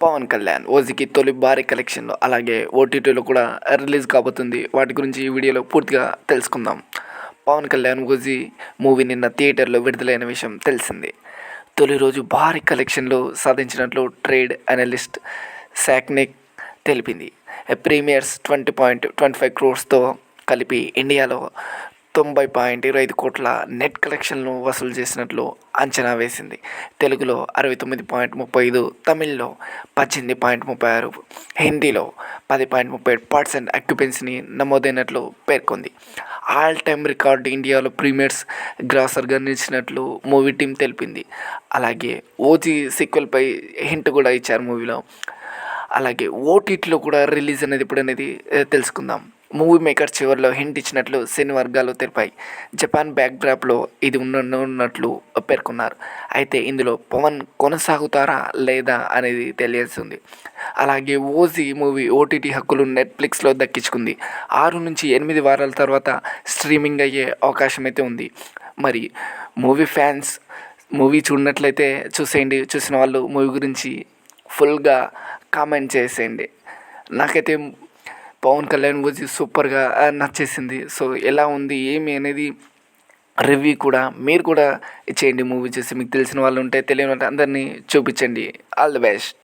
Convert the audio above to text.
పవన్ కళ్యాణ్ ఓజీకి తొలి భారీ కలెక్షన్లో అలాగే ఓటీటీలో కూడా రిలీజ్ కాబోతుంది. వాటి గురించి ఈ వీడియోలో పూర్తిగా తెలుసుకుందాం. పవన్ కళ్యాణ్ ఓజీ మూవీ నిన్న థియేటర్లో విడుదలైన విషయం తెలిసిందే. తొలి రోజు భారీ కలెక్షన్లు సాధించినట్లు ట్రేడ్ అనలిస్ట్ శాక్నిక్ తెలిపింది. ప్రీమియర్స్ 20.25 crores కలిపి ఇండియాలో 90.25 కోట్ల నెట్ కలెక్షన్లను వసూలు చేసినట్లు అంచనా వేసింది. తెలుగులో 69.35, తమిళ్లో 18.36, హిందీలో 10.37% ఆక్యుపెన్సీని నమోదైనట్లు పేర్కొంది. ఆల్ టైమ్ రికార్డు ఇండియాలో ప్రీమియర్స్ గ్రాసర్గా నిలిచినట్లు మూవీ టీం తెలిపింది. అలాగే ఓజీ సీక్వెల్పై హింట్ కూడా ఇచ్చారు మూవీలో. అలాగే ఓటీటీలో కూడా రిలీజ్ అనేది ఇప్పుడు అనేది తెలుసుకుందాం. మూవీ మేకర్ చివరిలో హింట్ ఇచ్చినట్లు సినీ వర్గాలు తెలిపాయి. జపాన్ బ్యాక్డ్రాప్లో ఇది ఉన్నట్లు పేర్కొన్నారు. అయితే ఇందులో పవన్ కొనసాగుతారా లేదా అనేది తెలియాల్సింది. అలాగే ఓజీ మూవీ ఓటీటీ హక్కులు నెట్ఫ్లిక్స్లో దక్కించుకుంది. 6 నుంచి 8 వారాల తర్వాత స్ట్రీమింగ్ అయ్యే అవకాశం అయితే ఉంది. మరి మూవీ ఫ్యాన్స్ మూవీ చూడనట్లయితే చూసేయండి. చూసిన వాళ్ళు మూవీ గురించి ఫుల్గా కామెంట్ చేసేయండి. నాకైతే పవన్ కళ్యాణ్ ఓజీ సూపర్గా నచ్చేసింది. సో ఎలా ఉంది ఏమి అనేది రివ్యూ కూడా మీరు కూడా చేయండి. మూవీ చూసి మీకు తెలిసిన వాళ్ళు ఉంటే తెలియని వాళ్ళంటే అందరినీ చూపించండి. All the best.